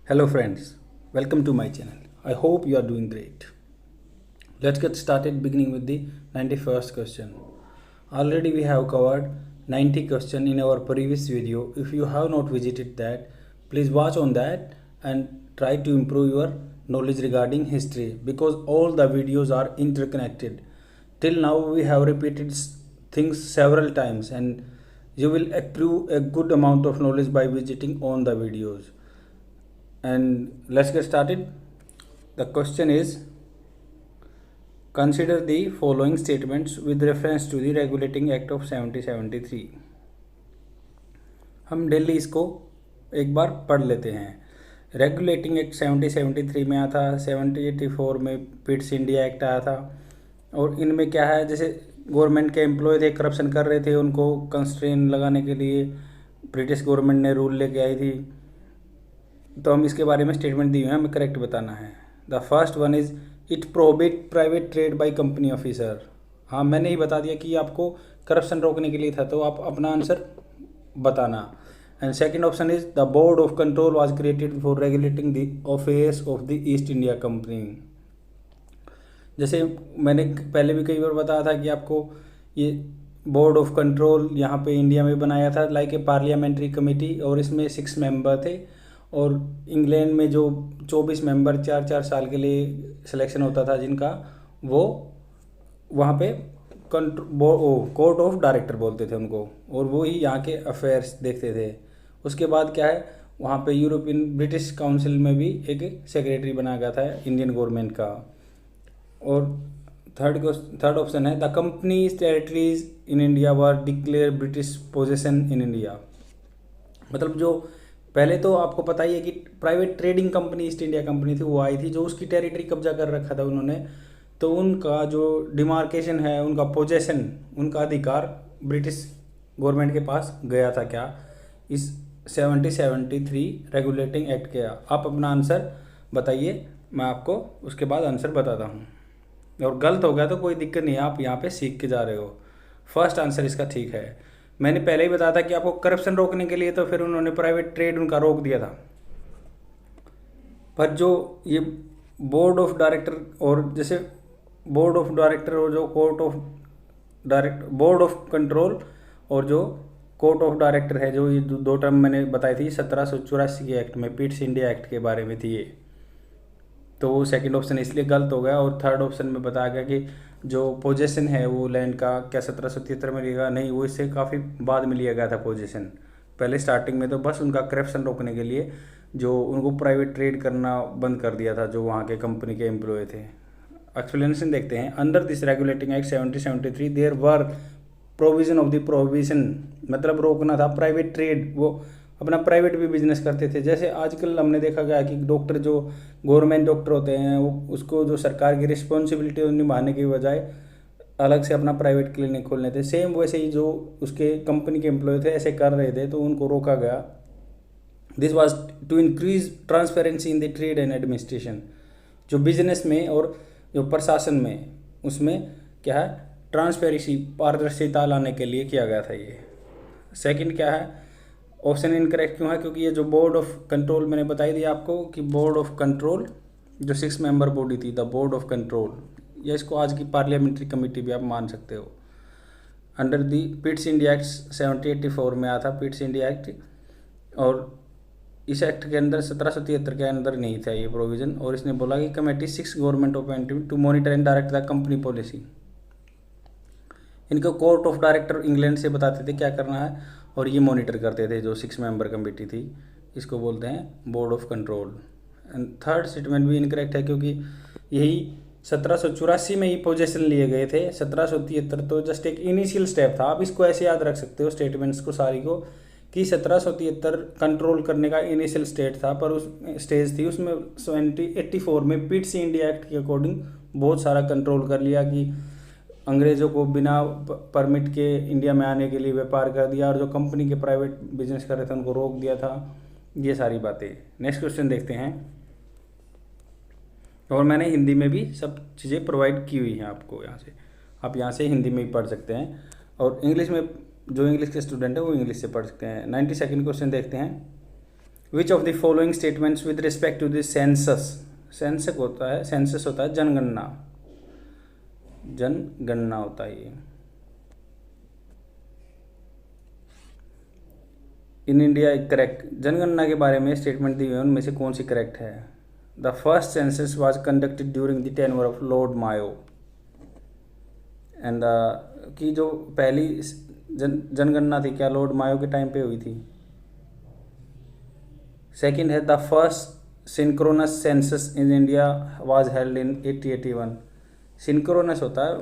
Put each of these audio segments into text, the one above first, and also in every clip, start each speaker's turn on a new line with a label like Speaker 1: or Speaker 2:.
Speaker 1: Hello friends, welcome to my channel. I hope you are doing great. Let's get started beginning with the 91st question. Already we have covered 90 question in our previous video. If you have not visited that, please watch on that and try to improve your knowledge regarding history because all the videos are interconnected. Till now we have repeated things several times and you will accrue a good amount of knowledge by visiting on the videos. And let's get started. The question is, consider the following statements with reference to the Regulating Act of 1773. हम daily इसको एक बार पढ़ लेते हैं. Regulating act 1773 में आया था, 1784 में पिट्स इंडिया एक्ट आया था. और इनमें क्या है, जैसे गवर्नमेंट के एम्प्लॉय थे, करप्शन कर रहे थे, उनको कंस्ट्रेन लगाने के लिए ब्रिटिश गवर्नमेंट ने रूल लेके आई थी. तो हम इसके बारे में स्टेटमेंट दी हुई है, हमें करेक्ट बताना है. The first one is it prohibit private trade by company officer. हाँ, मैंने ही बता दिया कि आपको करप्शन रोकने के लिए था, तो आप अपना आंसर बताना. And second option is the board of control was created for regulating the affairs of the east India company. जैसे मैंने पहले भी कई बार बताया था कि आपको ये बोर्ड ऑफ कंट्रोल यहाँ पे इंडिया में बनाया था लाइक ए पार्लियामेंट्री कमेटी, और इसमें 6 मेंबर थे. और इंग्लैंड में जो 24 मेंबर 4-4 साल के लिए सिलेक्शन होता था जिनका, वो वहाँ पे कोर्ट ऑफ डायरेक्टर बोलते थे उनको, और वो ही यहाँ के अफेयर्स देखते थे. उसके बाद क्या है, वहाँ पे यूरोपियन ब्रिटिश काउंसिल में भी एक सेक्रेटरी बनाया गया था इंडियन गवर्नमेंट का. और थर्ड ऑप्शन है the companies territories in India were declare British possession in India. मतलब जो पहले तो आपको पता ही है कि private trading company east India company थी, वो आई थी, जो उसकी टेरिटरी कब्जा कर रखा था उन्होंने. तो उनका जो डिमार्केशन है, उनका पोजेशन, उनका अधिकार ब्रिटिश गवर्नमेंट के पास गया था क्या, इस 1773 रेगुलेटिंग एक्ट के. आप अपना आंसर बताइए, मैं आपको उसके बाद आंसर बताता हूँ. और गलत हो गया तो कोई दिक्कत नहीं है, आप यहाँ पे सीख के जा रहे हो. फर्स्ट आंसर इसका ठीक है. मैंने पहले ही बताया था कि आपको करप्शन रोकने के लिए, तो फिर उन्होंने प्राइवेट ट्रेड उनका रोक दिया था. पर जो ये बोर्ड ऑफ डायरेक्टर, और जैसे बोर्ड ऑफ डायरेक्टर और जो बोर्ड ऑफ कंट्रोल और जो कोर्ट ऑफ डायरेक्टर है, जो ये दो टर्म मैंने बताई थी 1784 के एक्ट में, पिट्स इंडिया एक्ट के बारे में थी ये. तो सेकंड ऑप्शन इसलिए गलत हो गया. और थर्ड ऑप्शन में बताया गया कि जो पोजीशन है वो लैंड का, क्या 1773 में लिया नहीं, वो इससे काफ़ी बाद में लिया गया था पोजीशन. पहले स्टार्टिंग में तो बस उनका करप्शन रोकने के लिए जो उनको प्राइवेट ट्रेड करना बंद कर दिया था, जो वहाँ के कंपनी के एम्प्लॉय थे. एक्सप्लेनेशन देखते हैं. Under this regulating act 1773 there were provision of the prohibition. मतलब रोकना था प्राइवेट ट्रेड, वो अपना प्राइवेट भी बिजनेस करते थे. जैसे आजकल हमने देखा गया कि डॉक्टर जो गवर्नमेंट डॉक्टर होते हैं, वो उसको जो सरकार की रिस्पॉन्सिबिलिटी निभाने की बजाय अलग से अपना प्राइवेट क्लिनिक खोल लेते. सेम वैसे ही जो उसके कंपनी के एम्प्लॉय थे ऐसे कर रहे थे, तो उनको रोका गया. This was to increase transparency in the trade and administration. जो बिजनेस में और जो प्रशासन में, उसमें क्या है, ट्रांसपेरेंसी, पारदर्शिता लाने के लिए किया गया था ये. सेकंड क्या है, ऑप्शन इनकरेक्ट क्यों है, क्योंकि ये जो बोर्ड ऑफ कंट्रोल मैंने बताई दी आपको कि बोर्ड ऑफ कंट्रोल जो 6 मेंबर बॉडी थी, द बोर्ड ऑफ कंट्रोल, या इसको आज की पार्लियामेंट्री कमेटी भी आप मान सकते हो. Under the Pitt's India act 1784 में आया था पिट्स इंडिया एक्ट. और इस एक्ट के अंदर 1773 के अंदर नहीं था ये प्रोविज़न. और इसने बोला कि committee 6 government appointed to monitor and direct the company policy. इनको कोर्ट ऑफ डायरेक्टर इंग्लैंड से बताते थे क्या करना है, और ये मॉनिटर करते थे. जो 6 मेंबर कमेटी थी, इसको बोलते हैं board of control. And third statement भी इनकरेक्ट है, क्योंकि यही 1784 में ही पोजीशन लिए गए थे. 1773 तो जस्ट एक इनिशियल स्टेप था. आप इसको ऐसे याद रख सकते हो स्टेटमेंट्स को सारी को, कि 1773 कंट्रोल करने का इनिशियल स्टेट था, पर उस स्टेज थी, उसमें 1784 में पिट्स इंडिया एक्ट के अकॉर्डिंग बहुत सारा कंट्रोल कर लिया कि अंग्रेज़ों को बिना परमिट के इंडिया में आने के लिए व्यापार कर दिया, और जो कंपनी के प्राइवेट बिजनेस कर रहे थे उनको रोक दिया था. ये सारी बातें. नेक्स्ट क्वेश्चन देखते हैं. और मैंने हिंदी में भी सब चीज़ें प्रोवाइड की हुई हैं आपको यहाँ से. आप यहाँ से हिंदी में भी पढ़ सकते हैं, और इंग्लिश में जो इंग्लिश के स्टूडेंट हैं वो इंग्लिश से पढ़ सकते हैं. 92nd क्वेश्चन देखते हैं. Which of the following statements with respect to the census, census होता है जनगणना, जनगणना होता है ये। इन इंडिया करेक्ट, जनगणना के बारे में स्टेटमेंट दी हुई है उनमें से कौन सी करेक्ट है? The first census was conducted during the tenure of Lord Mayo, and की जो पहली जनगणना थी क्या लॉर्ड मायो के टाइम पे हुई थी? सेकंड है the first synchronous census in India was held in 1881। Synchronous होता है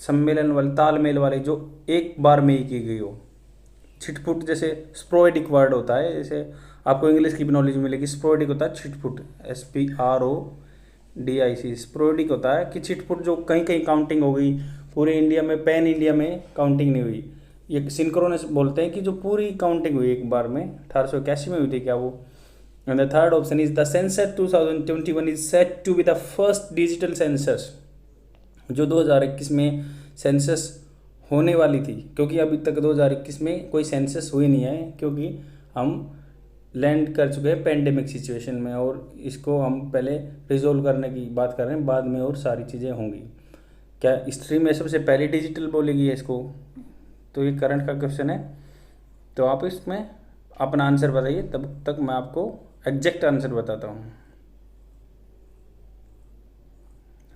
Speaker 1: सम्मेलन वाले, तालमेल वाले, जो एक बार में ही की गई हो। छिटपुट जैसे स्पोरेडिक वर्ड होता है, जैसे आपको इंग्लिश की भी नॉलेज मिलेगी। स्पोरेडिक होता है छिटपुट, SPRODIC। स्पोरेडिक होता है कि छिटपुट जो कहीं कहीं काउंटिंग हो गई, पूरे इंडिया में, पैन इंडिया में काउंटिंग नहीं हुई। ये सिंक्रोनस बोलते हैं कि जो पूरी काउंटिंग हुई एक बार में। 1881 में हुई थी क्या वो? And the third option is the census 2021 is set to be the first digital census. जो 2021 में सेंसस होने वाली थी, क्योंकि अभी तक 2021 में कोई सेंसस हुई नहीं है, क्योंकि हम लैंड कर चुके हैं पेंडेमिक सिचुएशन में, और इसको हम पहले रिजोल्व करने की बात कर रहे हैं, बाद में और सारी चीज़ें होंगी। क्या हिस्ट्री में सबसे पहले डिजिटल बोलेगी है इसको? तो ये करंट का क्वेश्चन है, तो आप इसमें अपना आंसर बताइए, तब तक मैं आपको एग्जैक्ट आंसर बताता हूँ।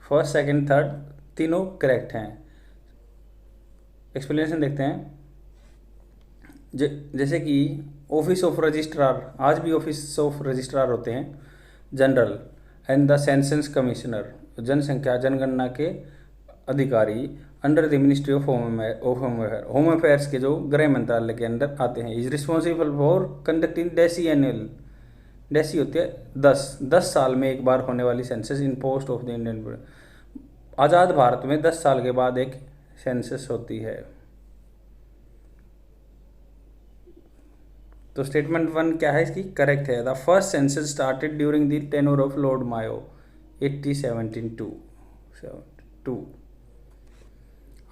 Speaker 1: फर्स्ट, सेकंड, थर्ड तीनों करेक्ट हैं। एक्सप्लेनेशन देखते हैं। जैसे कि ऑफिस ऑफ रजिस्ट्रार, आज भी ऑफिस ऑफ रजिस्ट्रार होते हैं, general and the census commissioner, जनसंख्या जनगणना के अधिकारी, under the ministry of home affairs के जो गृह मंत्रालय के अंदर आते हैं। Is responsible for conducting decennial, डेसी होती है 10 साल में एक बार होने वाली census in post of the Indian. आज़ाद भारत में 10 साल के बाद एक सेंसस होती है। तो स्टेटमेंट 1 क्या है इसकी? करेक्ट है। The first census started during the tenure of Lord Mayo 1872।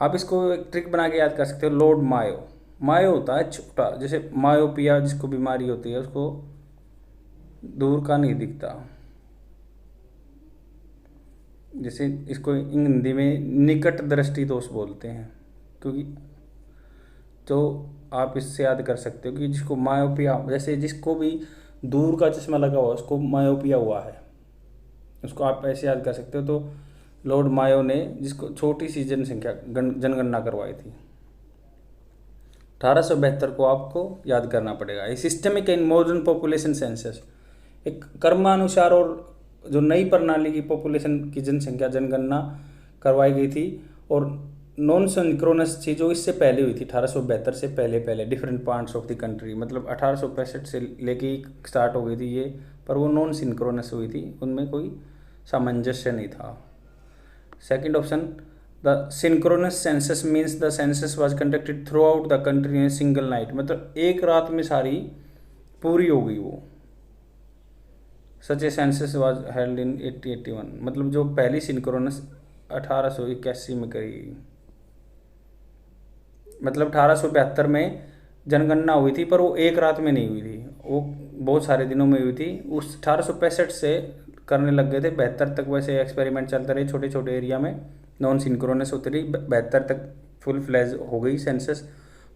Speaker 1: आप इसको एक ट्रिक बना के याद कर सकते हो। लॉर्ड मायो, मायो होता है छोटा, जैसे मायोपिया जिसको बीमारी होती है उसको दूर का नहीं दिखता, जैसे इसको हिंदी में निकट दृष्टि दोष बोलते हैं। क्योंकि तो आप इससे याद कर सकते हो कि जिसको मायोपिया, जैसे जिसको भी दूर का चश्मा लगा हुआ उसको मायोपिया हुआ है, उसको आप ऐसे याद कर सकते हो। तो लॉर्ड मायो ने जिसको छोटी सी जनगणना करवाई थी 1872 को, आपको याद करना पड़ेगा। A systemic and modern population census, एक कर्मानुसार और जो नई प्रणाली की पॉपुलेशन की जनसंख्या जनगणना करवाई गई थी, और नॉन सिंक्रोनस थी जो इससे पहले हुई थी 1872 से पहले different parts of the country, मतलब 1865 से लेके स्टार्ट हो गई थी ये, पर वो नॉन सिंक्रोनस हुई थी, उनमें कोई सामंजस्य नहीं था। Second option, the synchronous census means the census was conducted through out the country in single night, मतलब एक रात में सारी पूरी हो गई वो। सच ए सेंसस वाज हेल्ड इन 1881, मतलब जो पहली सिंक्रोनस 1881 में करी गई, मतलब 1872 में जनगणना हुई थी, पर वो एक रात में नहीं हुई थी, वो बहुत सारे दिनों में हुई थी। उस 1865 से करने लग गए थे, 72 तक वैसे एक्सपेरिमेंट चलते रहे, छोटे छोटे एरिया में नॉन सिंक्रोनस होती रही, 72 तक फुल फ्लैज हो गई सेंसस।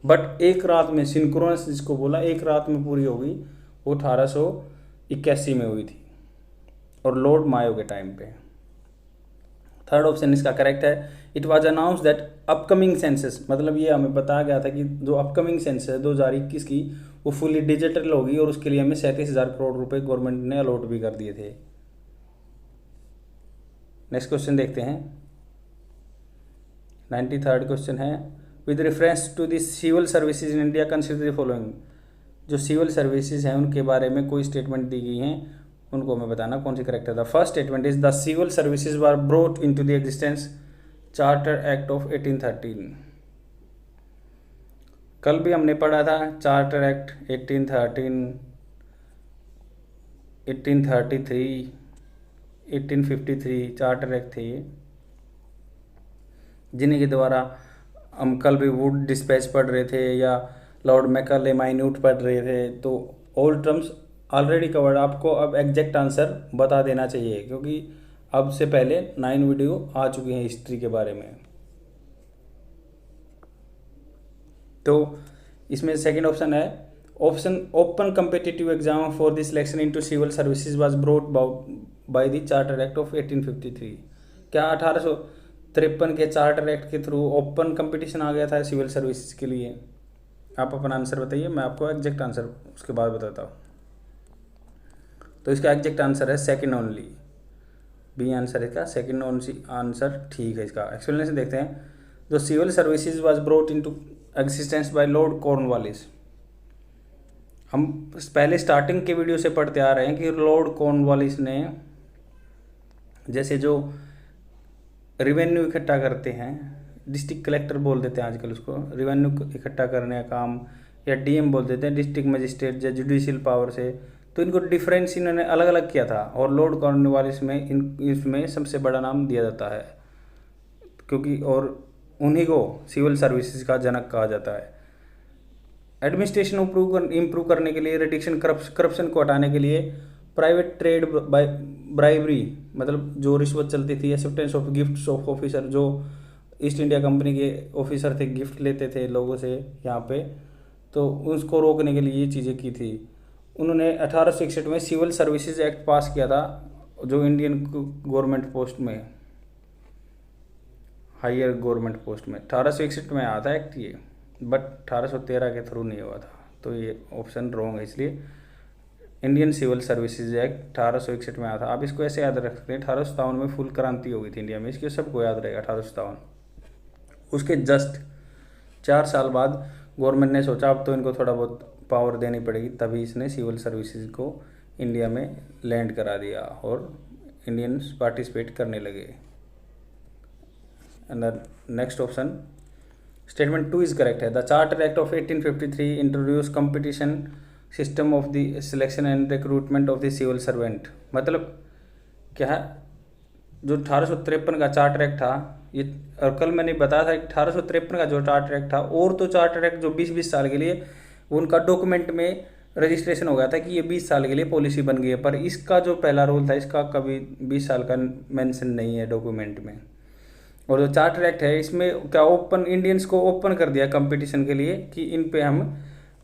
Speaker 1: बट एक रात में सिंक्रोनस जिसको बोला, एक रात में पूरी हो गई, वो 1881 में हुई थी, और लॉर्ड मायो के टाइम पे। थर्ड ऑप्शन इसका करेक्ट है। It was announce that upcoming census, मतलब ये हमें बताया गया था कि जो अपकमिंग सेंसस है 2021 की, वो फुली डिजिटल होगी, और उसके लिए हमें 37,000 करोड़ रुपए गवर्नमेंट ने अलॉट भी कर दिए थे। नेक्स्ट क्वेश्चन देखते हैं। 93rd क्वेश्चन है, with reference to the civil services in India consider the following. जो सिविल सर्विसेज हैं उनके बारे में कोई स्टेटमेंट दी गई हैं, उनको हमें बताना कौन सी करेक्ट है। The first statement is the civil services were brought into the existence charter act of 1813। कल भी हमने पढ़ा था चार्टर एक्ट 1813, 1833, 1853 चार्टर एक्ट थे ये, जिन्हीं के द्वारा हम कल भी वुड डिस्पैच पढ़ रहे थे, या लॉर्ड मैकाले माइन्यूट पढ़ रहे थे। तो ऑल टर्म्स ऑलरेडी कवर्ड, आपको अब एग्जैक्ट आंसर बता देना चाहिए क्योंकि अब से पहले 9 वीडियो आ चुकी हैं हिस्ट्री के बारे में। तो इसमें सेकंड ऑप्शन है, option open competitive exam for the selection into civil services was brought about by the charter act of 1853। क्या 1853 के चार्टर एक्ट के थ्रू ओपन कंपटीशन आ गया था सिविल सर्विसेज के लिए? आप अपना आंसर बताइए, मैं आपको एग्जैक्ट आंसर उसके बाद बताता हूँ। तो इसका एग्जैक्ट आंसर है सेकंड ओनली, बी आंसर है इसका, सेकंड ओनली आंसर ठीक है इसका। एक्सप्लेनेशन देखते हैं। The civil services was brought into existence by Lord Cornwallis. हम पहले स्टार्टिंग के वीडियो से पढ़ते आ रहे हैं कि लॉर्ड कॉर्नवालिस ने, जैसे जो रिवेन्यू इकट्ठा करते हैं, डिस्ट्रिक्ट कलेक्टर बोल देते हैं आजकल उसको, रिवेन्यू इकट्ठा करने का काम, या डीएम बोल देते हैं, डिस्ट्रिक्ट मजिस्ट्रेट या जुडिशियल पावर से, तो इनको डिफरेंस इन्होंने अलग अलग किया था। और लॉर्ड कॉर्नवालिस में इसमें सबसे बड़ा नाम दिया जाता है क्योंकि, और उन्हीं को सिविल सर्विसेज का जनक कहा जाता है। एडमिनिस्ट्रेशन इम्प्रूव करने के लिए, रिडक्शन करप्शन को हटाने के लिए, प्राइवेट ट्रेड ब्राइबरी मतलब जो रिश्वत चलती थी, acceptance of gifts of officer, जो ईस्ट इंडिया कंपनी के ऑफिसर थे गिफ्ट लेते थे लोगों से यहाँ पे, तो उसको रोकने के लिए ये चीज़ें की थी उन्होंने। 1861 में सिविल सर्विसेज एक्ट पास किया था, जो इंडियन गवर्नमेंट पोस्ट में, हायर गवर्नमेंट पोस्ट में 1861 में आया था एक्ट ये, बट 1813 के थ्रू नहीं हुआ था, तो ये ऑप्शन रॉन्ग है। इसलिए इंडियन सिविल सर्विसेज एक्ट 1861 में आया था। आप इसको ऐसे याद रख सकते हैं, 1857 में फुल क्रांति हो गई थी इंडिया में, इसके सबको याद रहेगा 1857। उसके जस्ट 4 साल बाद गवर्नमेंट ने सोचा अब तो इनको थोड़ा बहुत पावर देनी पड़ेगी, तभी इसने सिविल सर्विसेज को इंडिया में लैंड करा दिया और इंडियंस पार्टिसिपेट करने लगे। And the next option, statement 2 is correct है। The charter act of 1853 introduce competition system of the selection and recruitment of the civil servant. मतलब क्या है, जो 1853 का चार्टर एक्ट था ये, और कल मैंने बताया था 1853 का जो चार्टर एक्ट था, और तो चार्टर एक्ट जो 20-20 साल के लिए उनका डॉक्यूमेंट में रजिस्ट्रेशन हो गया था कि ये 20 साल के लिए पॉलिसी बन गई है, पर इसका जो पहला रूल था इसका कभी 20 साल का मेंशन नहीं है डॉक्यूमेंट में। और जो चार्टर एक्ट है इसमें क्या ओपन, इंडियंस को ओपन कर दिया कंपटीशन के लिए कि इन पे हम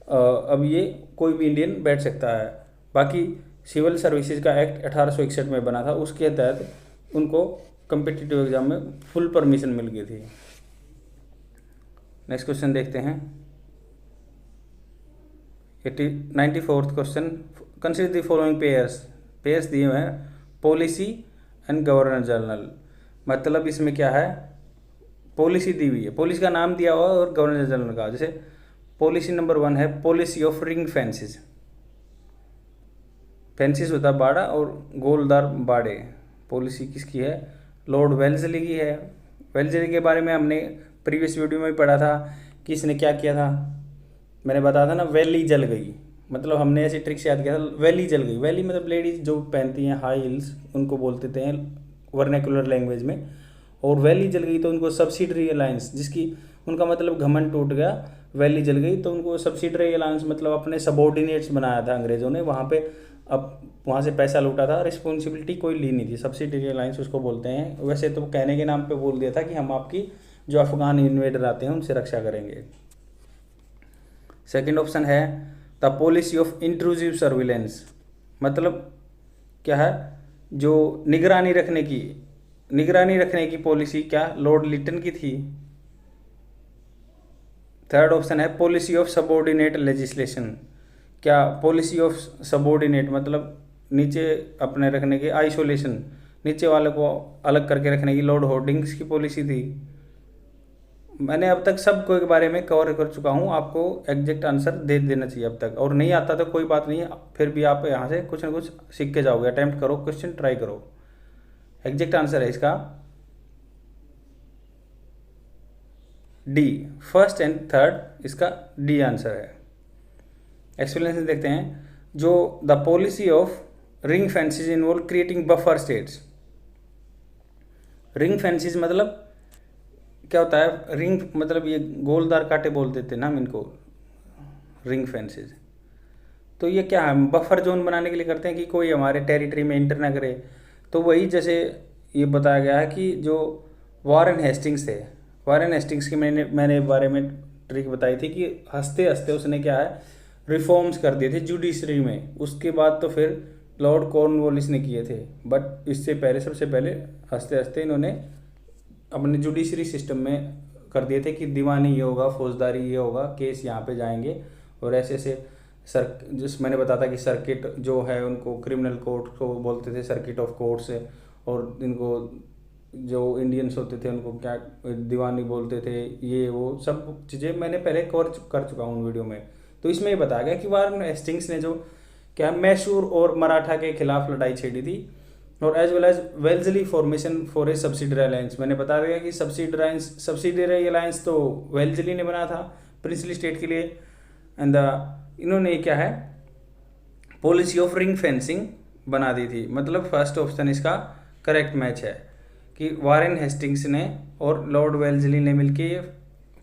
Speaker 1: अब ये कोई भी इंडियन बैठ सकता है। बाकी सिविल सर्विसेज का एक्ट 1861 में बना था, उसके तहत उनको कम्पिटिटिव एग्जाम में फुल परमिशन मिल गई थी। नेक्स्ट क्वेश्चन देखते हैं, 94th question, consider the following pairs दिए हुए हैं, पॉलिसी एंड गवर्नर जनरल। मतलब इसमें क्या है, पॉलिसी दी हुई है, पॉलिसी का नाम दिया हुआ है और गवर्नर जनरल का। जैसे पॉलिसी नंबर 1 है policy of ring fences. Fancies होता है बाड़ा और गोलदार बाड़े। पॉलिसी किसकी है? लॉर्ड वेल्लेसली की है। वेल्लेसली के बारे में हमने प्रीवियस वीडियो में भी पढ़ा था कि इसने क्या किया था, मैंने बताया था ना, वैली जल गई। मतलब हमने ऐसी ट्रिक से याद किया था, वैली जल गई। वैली मतलब लेडीज जो पहनती हैं हाई हील्स, उनको बोलते हैं वर्नेकुलर लैंग्वेज में। और वैली जल गई तो उनको सब्सिडरी अलायंस, जिसकी उनका मतलब घमंड टूट गया, वैली जल गई तो उनको सब्सिडरी अलायंस मतलब अपने सबॉर्डिनेट्स बनाया था अंग्रेज़ों ने वहाँ पे। अब वहाँ से पैसा लूटा था, रिस्पॉन्सिबिलिटी कोई ली नहीं थी, सब्सिडरी अलायंस उसको बोलते हैं। वैसे तो कहने के नाम पे बोल दिया था कि हम आपकी जो अफगान इन्वेडर आते हैं उनसे रक्षा करेंगे। सेकेंड ऑप्शन है the policy of intrusive surveillance. मतलब क्या है, जो निगरानी रखने की पॉलिसी क्या लॉर्ड लिटन की थी। थर्ड ऑप्शन है पॉलिसी ऑफ सबॉर्डिनेट लेजिस्लेशन। क्या पॉलिसी ऑफ सबॉर्डिनेट मतलब नीचे अपने रखने के, आइसोलेशन, नीचे वाले को अलग करके रखने की लॉर्ड होर्डिंग्स की पॉलिसी थी। मैंने अब तक सबको के बारे में कवर कर चुका हूँ, आपको एग्जैक्ट आंसर दे देना चाहिए अब तक। और नहीं आता तो कोई बात नहीं है, फिर भी आप यहाँ से कुछ ना कुछ सीख के जाओगे। अटेम्प्ट करो, क्वेश्चन ट्राई करो। एग्जैक्ट आंसर है इसका डी, फर्स्ट एंड थर्ड, इसका डी आंसर है। एक्सप्लेनेशन देखते हैं, जो the policy of ring fences involve creating buffer states. Ring fences मतलब क्या होता है, रिंग मतलब ये गोलदार कांटे बोल देते हैं ना हम इनको, रिंग फेंसेस। तो ये क्या है, बफर जोन बनाने के लिए करते हैं कि कोई हमारे टेरिटरी में इंटर ना करे। तो वही जैसे ये बताया गया है कि जो वॉरेन हेस्टिंग्स थे, वॉरेन हेस्टिंग्स की मैंने बारे में ट्रिक बताई थी कि हंसते हंसते उसने क्या है रिफॉर्म्स कर दिए थे जुडिशरी में। उसके बाद तो फिर लॉर्ड कॉर्नवालिस ने किए थे, बट इससे पहले सबसे पहले हंसते हंसते इन्होंने अपने जुडिशरी सिस्टम में कर दिए थे कि दीवानी ये होगा, फौजदारी ये होगा, केस यहाँ पे जाएंगे। और ऐसे ऐसे जिस मैंने बताया था कि सर्किट जो है उनको क्रिमिनल कोर्ट को बोलते थे सर्किट ऑफ कोर्ट्स, और इनको जो इंडियंस होते थे उनको क्या दीवानी बोलते थे। ये वो सब चीज़ें मैंने पहले कवर कर चुका हूँ वीडियो में। तो इसमें ये बताया गया कि वारेन हेस्टिंग्स ने जो क्या मैसूर और मराठा के खिलाफ लड़ाई छेड़ी थी, और as well as Wellesley formation for a subsidiary alliance. मैंने बता दिया कि सब्सिडरी अलायंस तो वेल्जली ने बनाया था प्रिंसली स्टेट के लिए। एंड इन्होंने क्या है पॉलिसी ऑफ रिंग फेंसिंग बना दी थी। मतलब फर्स्ट ऑप्शन इसका करेक्ट मैच है कि वारेन हेस्टिंग्स ने और लॉर्ड वेल्जली ने मिलकर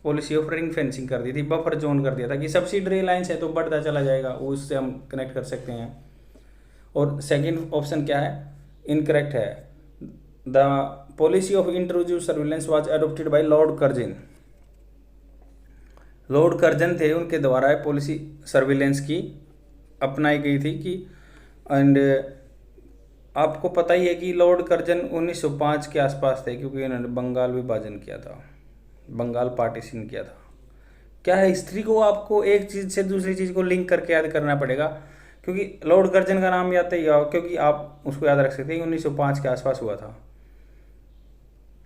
Speaker 1: पॉलिसी ऑफ रिंग फेंसिंग कर दी थी, बफर जोन कर दिया था कि सब्सिडरी अलायंस है तो बढ़ता चला जाएगा, वो उससे हम कनेक्ट कर सकते हैं। और सेकंड ऑप्शन क्या है इनकरेक्ट है, the policy of intrusive surveillance was adopted by Lord Curzon. Lord Curzon थे, उनके द्वारा पॉलिसी सर्विलेंस की अपनाई गई थी कि एंड आपको पता ही है कि लॉर्ड कर्जन 1905 के आसपास थे, क्योंकि इन्होंने बंगाल विभाजन किया था, बंगाल पार्टीशन किया था। क्या है हिस्ट्री को आपको एक चीज़ से दूसरी चीज़ को लिंक करके याद करना पड़ेगा, क्योंकि लॉर्ड कर्जन का नाम याद ही होगा, क्योंकि आप उसको याद रख सकते हैं 1905 के आसपास हुआ था।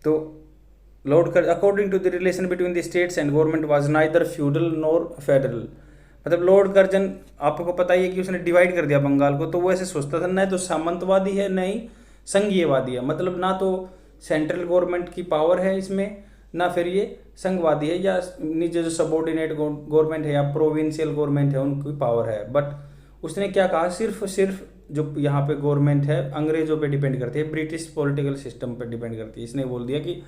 Speaker 1: तो Lord Curzon according to the relation between the states and government was neither feudal nor federal. मतलब लॉर्ड कर्जन आपको पता ही है कि उसने डिवाइड कर दिया बंगाल को, तो वो ऐसे सोचता था न तो सामंतवादी है न ही संघीयवादी है। मतलब ना तो सेंट्रल गवर्नमेंट की पावर है इसमें, ना फिर ये संघवादी है या नीचे जो सबॉर्डिनेट गवर्नमेंट है या प्रोविंशियल गवर्नमेंट है उनकी पावर है। बट उसने क्या कहा सिर्फ जो यहाँ पे गवर्नमेंट है अंग्रेजों पे डिपेंड करती है, ब्रिटिश पॉलिटिकल सिस्टम पे डिपेंड करती है। इसने बोल दिया कि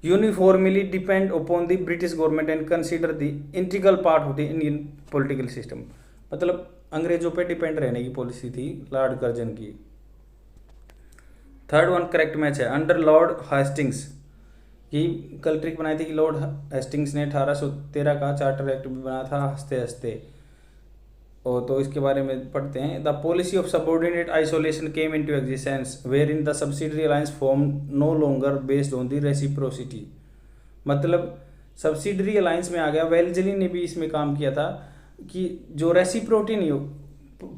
Speaker 1: uniformly depend upon the British government and consider the integral part of the Indian political system. मतलब अंग्रेजों पे डिपेंड रहने की पॉलिसी थी लॉर्ड कर्जन की। थर्ड वन करेक्ट मैच है अंडर लॉर्ड हेस्टिंग्स। ये कल ट्रिक बनाई थी कि लॉर्ड हेस्टिंग्स ने 1813 का चार्टर एक्ट भी बनाया था हंसते हंसते। और तो इसके बारे में पढ़ते हैं। The policy of subordinate isolation came into existence where in the subsidiary alliance form no longer based on the reciprocity. मतलब सब्सिडरी अलायंस में आ गया। वेल्जली ने भी इसमें काम किया था कि जो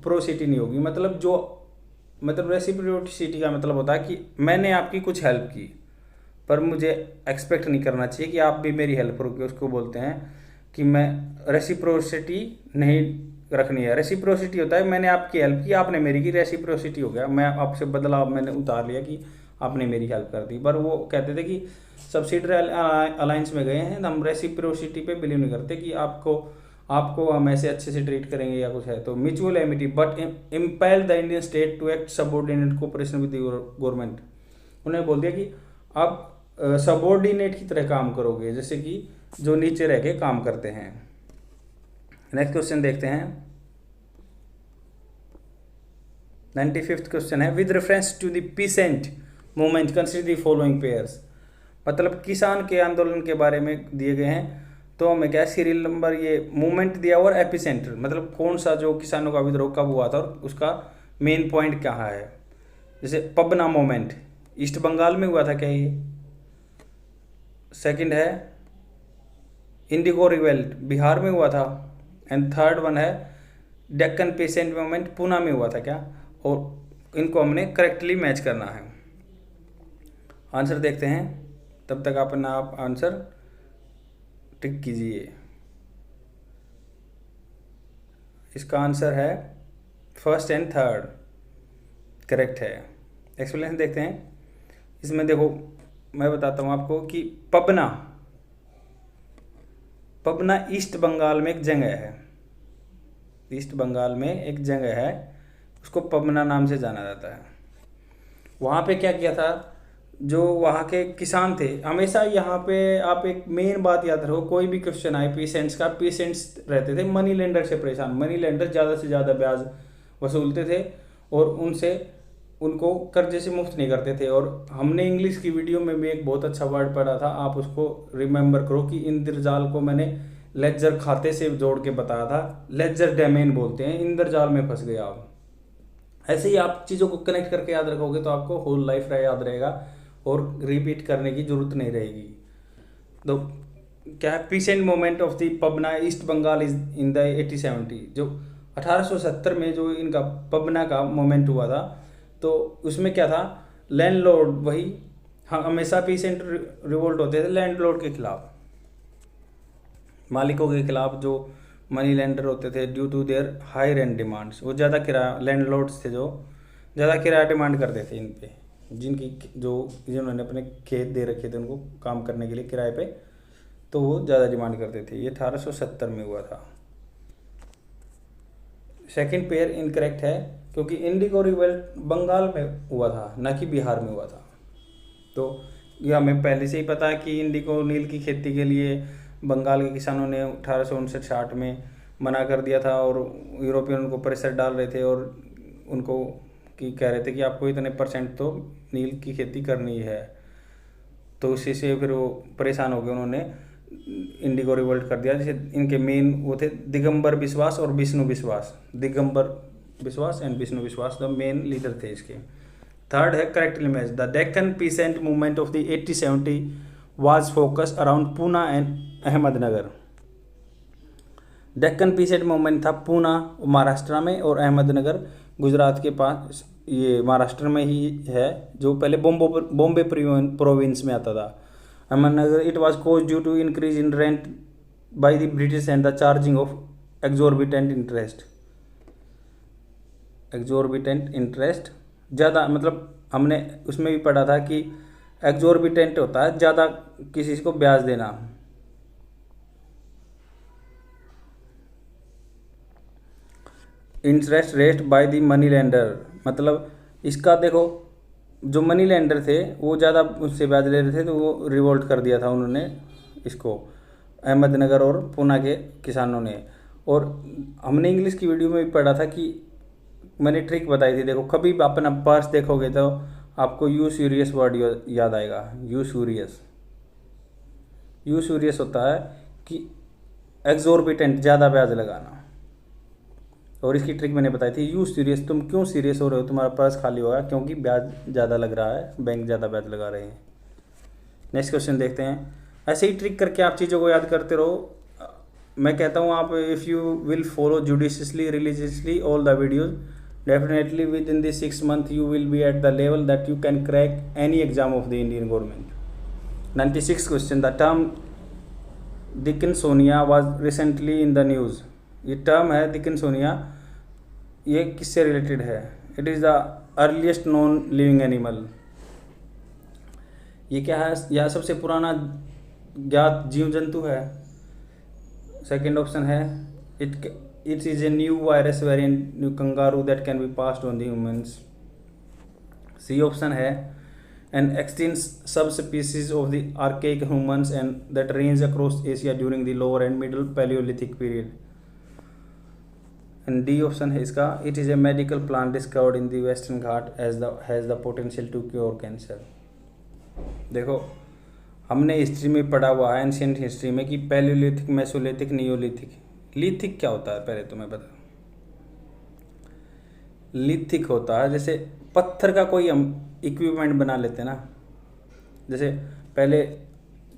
Speaker 1: प्रोसिटी नहीं होगी। मतलब रेसिप्रोसिटी का मतलब होता है कि मैंने आपकी कुछ हेल्प की पर मुझे एक्सपेक्ट नहीं करना चाहिए कि आप भी मेरी हेल्प करोगे। उसको बोलते हैं कि मैं रेसिप्रोसिटी नहीं रखनी है। रेसिप्रोसिटी होता है मैंने आपकी हेल्प की आपने मेरी की, रेसिप्रोसिटी हो गया मैं आपसे बदला मैंने उतार लिया कि आपने मेरी हेल्प कर दी। पर वो कहते थे कि सब्सिडरी अलायंस में गए हैं हम रेसिप्रोसिटी पे बिलीव नहीं करते कि आपको हम ऐसे अच्छे से ट्रीट करेंगे या कुछ है। तो mutual amity but impel the Indian state to act subordinate cooperation with government. उन्होंने बोल दिया कि आप सबऑर्डिनेट की तरह काम करोगे, जैसे कि जो नीचे रह के काम करते हैं। नेक्स्ट क्वेश्चन देखते हैं। 95th क्वेश्चन है with reference to the peasant movement consider the following pairs. मतलब किसान के आंदोलन के बारे में दिए गए हैं। तो हमें क्या सीरियल नंबर ये मूवमेंट दिया और एपिसेंटर मतलब कौन सा जो किसानों का विद्रोह कब हुआ था और उसका मेन पॉइंट कहाँ है। जैसे पबना मूवमेंट ईस्ट बंगाल में हुआ था क्या ये। सेकंड है इंडिगो रिवोल्ट बिहार में हुआ था। एंड थर्ड वन है डेक्कन पीसेंट मूवमेंट पूना में हुआ था क्या। और इनको हमने करेक्टली मैच करना है। आंसर देखते हैं, तब तक अपना आप आंसर टिक कीजिए। इसका आंसर है फर्स्ट एंड थर्ड करेक्ट है। एक्सप्लेनेशन देखते हैं। इसमें देखो मैं बताता हूँ आपको कि पबना ईस्ट बंगाल में एक जगह है। ईस्ट बंगाल में एक जगह है उसको पबना नाम से जाना जाता है। वहाँ पे क्या किया था जो वहाँ के किसान थे, हमेशा यहाँ पे आप एक मेन बात याद रखो, कोई भी क्वेश्चन आए पीसेंट्स का, पीसेंट्स रहते थे मनी लेंडर से परेशान। मनी लेंडर ज़्यादा से ज़्यादा ब्याज वसूलते थे और उनसे उनको कर्जे से मुफ्त नहीं करते थे। और हमने इंग्लिश की वीडियो में भी एक बहुत अच्छा वर्ड पढ़ा था, आप उसको रिमेंबर करो कि इंद्रजाल को मैंने लेजर खाते से जोड़ के बताया था, लेजर डोमेन बोलते हैं, इंद्रजाल में फंस गए आप। ऐसे ही आप चीज़ों को कनेक्ट करके याद रखोगे तो आपको होल लाइफ याद रहेगा और रिपीट करने की जरूरत नहीं रहेगी। तो क्या है, peasant movement of the Pabna East Bengal is in the 1870, जो 1870 में जो इनका पबना का मोमेंट हुआ था, तो उसमें क्या था, लैंडलॉर्ड वही, हाँ, हमेशा पीसेंट रिवोल्ट होते थे लैंडलॉर्ड के खिलाफ, मालिकों के खिलाफ, जो मनी लेंडर होते थे, due to their high rent demands. वो ज़्यादा किराया, लैंडलॉर्ड्स थे जो ज़्यादा किराया डिमांड करते थे इन पे, जिन्होंने अपने खेत दे रखे थे उनको काम करने के लिए किराए पे, तो वो ज़्यादा डिमांड करते थे। ये 1870 में हुआ था। सेकंड पेयर इनकरेक्ट है, क्योंकि इंडिगो रिवोल्ट बंगाल में हुआ था, ना कि बिहार में हुआ था। तो ये हमें पहले से ही पता है कि इंडिगो नील की खेती के लिए बंगाल के किसानों ने 1859-60 में मना कर दिया था, और यूरोपियन उनको प्रेशर डाल रहे थे और उनको कह रहे थे कि आपको इतने % तो नील की खेती करनी है। तो उसी से फिर वो परेशान हो गए, उन्होंने इंडिगो रिवोल्ट कर दिया। जैसे इनके मेन वो थे दिगंबर बिश्वास और विष्णु विश्वास, दिगंबर विश्वास एंड विष्णु विश्वास द मेन लीडर थे इसके। थर्ड है correct image, the Deccan pheasant movement of the 1870 was focus around Poona and Ahmednagar. Deccan pheasant movement था पूना महाराष्ट्र में और अहमदनगर गुजरात के पास, ये महाराष्ट्र में ही है, जो पहले बॉम्बे प्रोविंस में आता था। Ahmednagar, it was cause due to increase in rent by the British and the charging of exorbitant interest. Exorbitant interest ज़्यादा, मतलब हमने उसमें भी पढ़ा था कि एक्सोर्बिटेंट होता है ज़्यादा किसी को ब्याज देना। Interest rate by the money lender, मतलब इसका देखो, जो मनी लेंडर थे वो ज़्यादा उससे ब्याज ले रहे थे, तो वो रिवोल्ट कर दिया था उन्होंने इसको, अहमदनगर और पूना के किसानों ने। और हमने इंग्लिश की वीडियो में भी पढ़ा था कि मैंने ट्रिक बताई थी, देखो कभी भी अपना पर्स देखोगे तो आपको यू सीरियस वर्ड याद आएगा, यू सीरियस। यू सीरियस होता है कि एक्सोर्बिटेंट, ज़्यादा ब्याज लगाना। और इसकी ट्रिक मैंने बताई थी, यू सीरियस, तुम क्यों सीरियस हो रहे हो, तुम्हारा पर्स खाली होगा क्योंकि ब्याज ज़्यादा लग रहा है, बैंक ज़्यादा ब्याज लगा रहे हैं। नेक्स्ट क्वेश्चन देखते हैं। ऐसे ही ट्रिक करके आप चीज़ों को याद करते रहो। मैं कहता हूँ आप, if you will follow judiciously religiously all the videos, definitely with in this 6 months you will be at the level that you can crack any exam of the Indian government. 96 question, the term Dickinsonia was recently in the news. ये term है डिकिंसोनिया, ये किससे related है? It is the earliest non living animal. ये क्या है? यह सबसे पुराना ज्ञात जीव जंतु है। सेकेंड ऑप्शन है, it is a new virus variant, new kangaroo that can be passed on the humans. C option है, an extinct sub species of the archaic humans and that range across Asia during the lower and middle palaeolithic period. And D option है इसका, it is a medical plant discovered in the Western Ghat has the potential to cure cancer. देखो, हमने history में पढ़ा हुआ है, ancient history में, कि पैलियोलिथिक, मेसोलिथिक, नियोलिथिक। लिथिक क्या होता है पहले तुम्हें पता? लिथिक होता है जैसे पत्थर का कोई हम इक्विपमेंट बना लेते हैं ना, जैसे पहले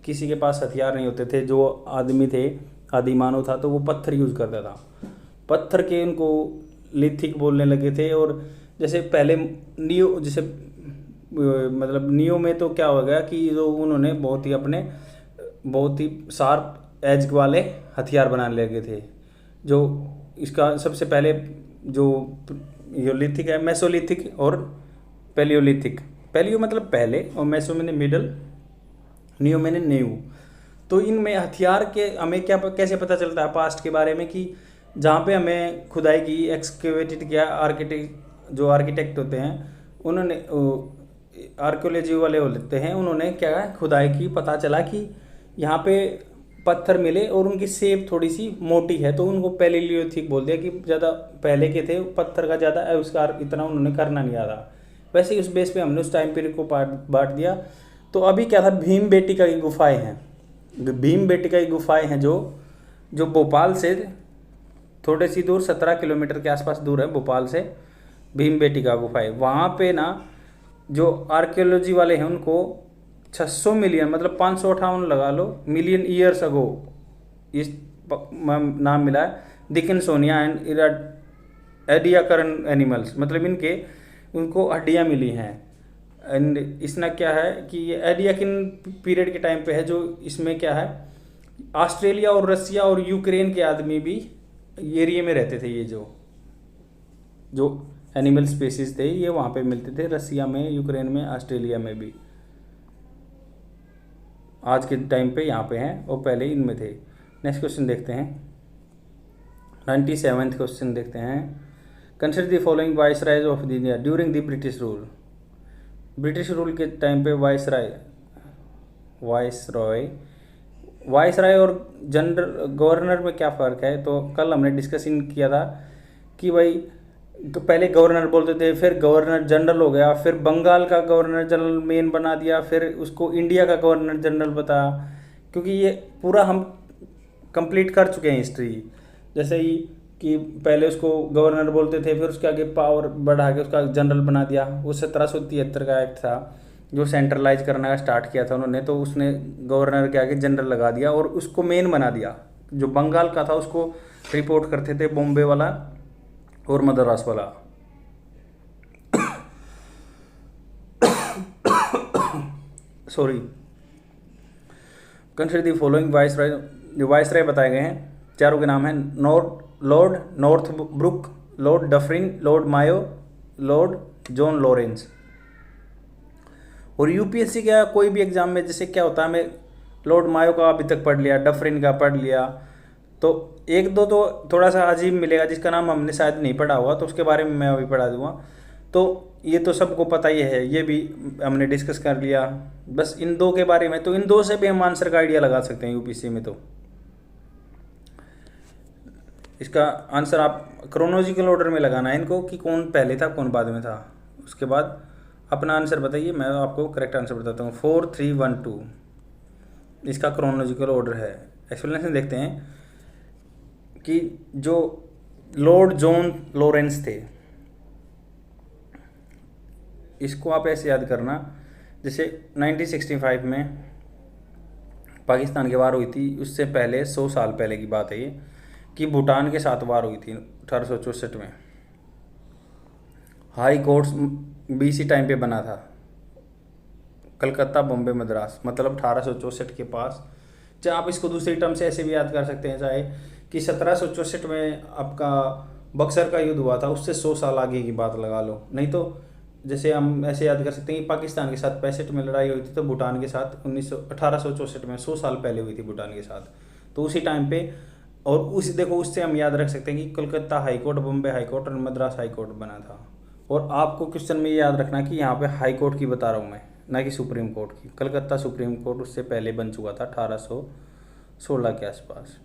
Speaker 1: किसी के पास हथियार नहीं होते थे, जो आदमी थे, आदिमानव था, तो वो पत्थर यूज़ करता था, पत्थर के उनको लिथिक बोलने लगे थे। और जैसे पहले नियो, जैसे मतलब नियो में तो क्या हो गया कि जो उन्होंने बहुत ही शार्प एज वाले हथियार बनाने लगे थे। जो इसका सबसे पहले जो लिथिक है, मेसोलिथिक और पैलियोलिथिक। पैलियो मतलब पहले और मेसो मैंने मिडल, नियो मैंने न्यू। तो इनमें हथियार के हमें क्या कैसे पता चलता है पास्ट के बारे में, कि जहाँ पे हमें खुदाई की, एक्सकेवेटेड किया, जो आर्किटेक्ट होते हैं उन्होंने आर्कियोलॉजी वाले होते हैं, उन्होंने क्या खुदाई की, पता चला कि यहाँ पे पत्थर मिले और उनकी शेप थोड़ी सी मोटी है, तो उनको पैलेलियोथिक बोल दिया कि ज़्यादा पहले के थे, पत्थर का ज़्यादा आविष्कार इतना उन्होंने करना नहीं आता। वैसे ही उस बेस पे हमने उस टाइम पीरियड को बांट दिया। तो अभी क्या था, भीम बेटिका की गुफाएं हैं। भीम बेटिका की गुफाएं हैं जो भोपाल से थोड़ी सी दूर 17 किलोमीटर के आसपास दूर है भोपाल से भीम बेटिका गुफाएं। वहाँ पे ना जो आर्कियोलॉजी वाले हैं उनको 600 मिलियन मतलब 558 लगा लो मिलियन ईयर्स अगो इस नाम मिला है डिकिंसोनिया एंड एडियाकरन एनिमल्स, मतलब इनके उनको हड्डियाँ मिली हैं। एंड इसना क्या है कि ये एडियाकिन पीरियड के टाइम पे है, जो इसमें क्या है ऑस्ट्रेलिया और रसिया और यूक्रेन के आदमी भी एरिया में रहते थे। ये जो एनिमल स्पीसीज थे ये वहाँ पे मिलते थे, रसिया में, यूक्रेन में, ऑस्ट्रेलिया में भी। आज के टाइम पे यहाँ पे हैं और पहले इनमें थे। नेक्स्ट क्वेश्चन देखते हैं, 97th क्वेश्चन देखते हैं। Consider the following viceroys of the India during the British rule. British rule के टाइम पे वाइसराय और जनरल गवर्नर में क्या फ़र्क है, तो कल हमने डिस्कशन किया था कि भाई तो पहले गवर्नर बोलते थे, फिर गवर्नर जनरल हो गया, फिर बंगाल का गवर्नर जनरल मेन बना दिया, फिर उसको इंडिया का गवर्नर जनरल बताया। क्योंकि ये पूरा हम कंप्लीट कर चुके हैं हिस्ट्री। जैसे ही कि पहले उसको गवर्नर बोलते थे, फिर उसके आगे पावर बढ़ा के उसका जनरल बना दिया। वो 1773 का एक्ट था जो सेंट्रलाइज करना स्टार्ट किया था उन्होंने, तो उसने गवर्नर के आगे जनरल लगा दिया और उसको मेन बना दिया। जो बंगाल का था उसको रिपोर्ट करते थे बॉम्बे वाला और मद्रास वाला। Sorry. Consider the following viceroy. जो वाइसराय बताए गए हैं चारों के नाम हैं Lord Northbrook, Lord Dufferin, Lord Mayo, Lord John Lawrence. और यूपीएससी का कोई भी एग्जाम में जैसे क्या होता है, हमें लॉर्ड मायो का अभी तक पढ़ लिया, डफरिन का पढ़ लिया, तो एक दो तो थोड़ा सा अजीब मिलेगा जिसका नाम हमने शायद नहीं पढ़ा हुआ, तो उसके बारे में मैं अभी पढ़ा दूंगा। तो ये तो सबको पता ही है, ये भी हमने डिस्कस कर लिया। बस इन दो के बारे में, तो इन दो से भी हम आंसर का आइडिया लगा सकते हैं यूपीएससी में। तो इसका आंसर आप क्रोनोलॉजिकल ऑर्डर में लगाना है इनको कि कौन पहले था कौन बाद में था। उसके बाद अपना आंसर बताइए, मैं आपको करेक्ट आंसर बताता हूँ। 4 3 1 2 इसका क्रोनोलॉजिकल ऑर्डर है। एक्सप्लेनेशन देखते हैं कि जो लॉर्ड जॉन लॉरेंस थे, इसको आप ऐसे याद करना जैसे 1965 में पाकिस्तान की वार हुई थी, उससे पहले 100 साल पहले की बात है ये, कि भूटान के साथ वार हुई थी 1864 में। हाई कोर्ट्स भी इसी टाइम पे बना था, कलकत्ता, बॉम्बे, मद्रास, मतलब 1864 के पास। चाहे आप इसको दूसरी टर्म से ऐसे भी याद कर सकते हैं, चाहे कि 1764 में आपका बक्सर का युद्ध हुआ था, उससे 100 साल आगे की बात लगा लो। नहीं तो जैसे हम ऐसे याद कर सकते हैं कि पाकिस्तान के साथ 65 में लड़ाई हुई थी, तो भूटान के साथ 1864 में 100 साल पहले हुई थी भूटान के साथ, तो उसी टाइम पे। और उस देखो उससे हम याद रख सकते हैं कि Calcutta high court, Bombay high court और मद्रास हाई कोर्ट बना था। और आपको क्वेश्चन में ये याद रखना कि यहाँ पे हाई कोर्ट की बता रहा हूँ मैं, ना कि सुप्रीम कोर्ट की। कलकत्ता सुप्रीम कोर्ट उससे पहले बन चुका था 1816 के आसपास।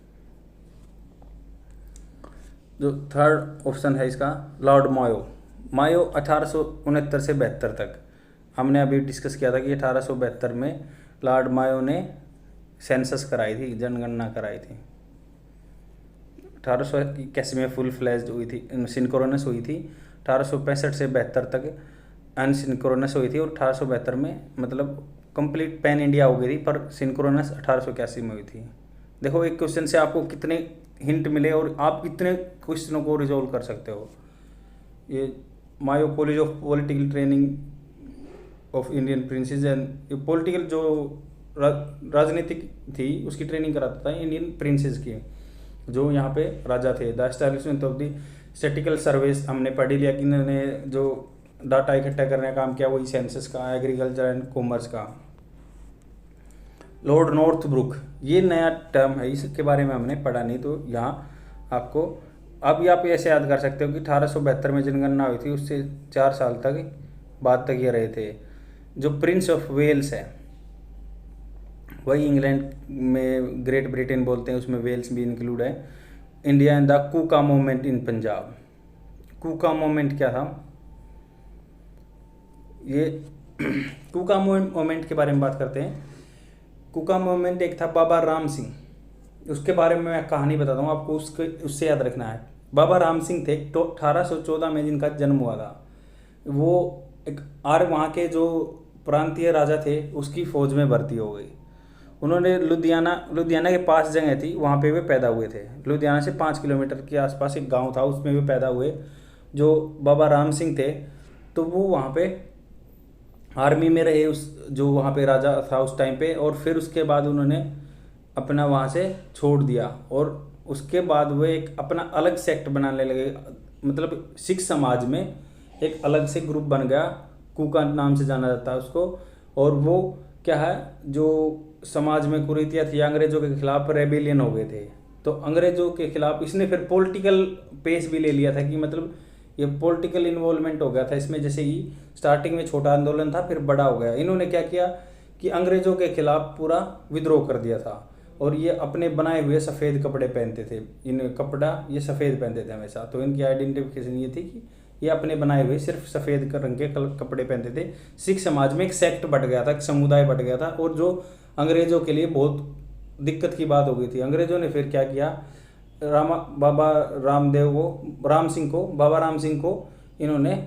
Speaker 1: जो थर्ड ऑप्शन है इसका लॉर्ड मायो 1869 से 72 तक। हमने अभी डिस्कस किया था कि 1872 में लॉर्ड मायो ने सेंसस कराई थी, जनगणना कराई थी। 1881 में फुल फ्लैज्ड हुई थी, सिंक्रोनस हुई थी। 1865 से 72 तक अनसिंक्रोनस हुई थी, और 1872 में मतलब कंप्लीट पैन इंडिया हो गई थी, पर सिंक्रोनस 1881 में हुई थी। देखो एक क्वेश्चन से आपको कितने हिंट मिले और आप कितने क्वेश्चनों को रिजोल्व कर सकते हो। ये Mayo college of political training of Indian princes and political जो राजनीतिक थी उसकी ट्रेनिंग कराता था इंडियन प्रिंसेस की, जो यहाँ पे राजा थे। The establishment of the statistical service हमने पढ़ ही लिया कि इन्होंने जो डाटा इकट्ठा करने का काम किया वही सेंसस का, एग्रीकल्चर एंड कॉमर्स का। लॉर्ड नॉर्थब्रुक ये नया टर्म है, इसके बारे में हमने पढ़ा नहीं, तो यहाँ आपको अब आप ऐसे याद कर सकते हो कि 1872 में जनगणना हुई थी, उससे 4 साल तक बाद तक ये रहे थे। जो प्रिंस ऑफ वेल्स है, वही इंग्लैंड में ग्रेट ब्रिटेन बोलते हैं, उसमें वेल्स भी इंक्लूड है। India and the Kuka movement in Punjab. Kuka movement क्या था ये? कूका मूवमेंट के बारे में बात करते हैं। कूका मूवमेंट एक था बाबा राम सिंह, उसके बारे में मैं कहानी बताता हूँ आपको, उससे याद रखना है। बाबा राम सिंह थे, तो 1814 में जिनका जन्म हुआ था। वो एक वहाँ के जो प्रांतीय राजा थे उसकी फौज में भर्ती हो गई। उन्होंने लुधियाना के पास जगह थी, वहाँ पे वे पैदा हुए थे। लुधियाना से 5 किलोमीटर के आसपास एक गांव था, उसमें वे पैदा हुए। जो बाबा राम सिंह थे, तो वो वहाँ पे आर्मी में रहे, उस जो वहाँ पे राजा था उस टाइम पे। और फिर उसके बाद उन्होंने अपना वहाँ से छोड़ दिया, और उसके बाद वे एक अपना अलग सेक्ट बनाने लगे। मतलब सिख समाज में एक अलग से ग्रुप बन गया, कूका नाम से जाना जाता है उसको। और वो क्या है, जो समाज में कुरीतियाँ थी, अंग्रेजों के खिलाफ रेबिलियन हो गए थे। तो अंग्रेजों के खिलाफ इसने फिर पॉलिटिकल पेस भी ले लिया था, कि मतलब ये पॉलिटिकल इन्वॉल्वमेंट हो गया था इसमें। जैसे कि स्टार्टिंग में छोटा आंदोलन था, फिर बड़ा हो गया। इन्होंने क्या किया कि अंग्रेजों के खिलाफ पूरा विद्रोह कर दिया था। और ये अपने बनाए हुए सफ़ेद कपड़े पहनते थे, ये सफ़ेद पहनते थे हमेशा। तो इनकी आइडेंटिफिकेशन ये थी कि ये अपने बनाए हुए सिर्फ सफ़ेद रंग के कपड़े पहनते थे। सिख समाज में एक सेक्ट बढ़ गया था, एक समुदाय बढ़ गया था, और जो अंग्रेजों के लिए बहुत दिक्कत की बात हो गई थी। अंग्रेजों ने फिर क्या किया, बाबा राम सिंह को इन्होंने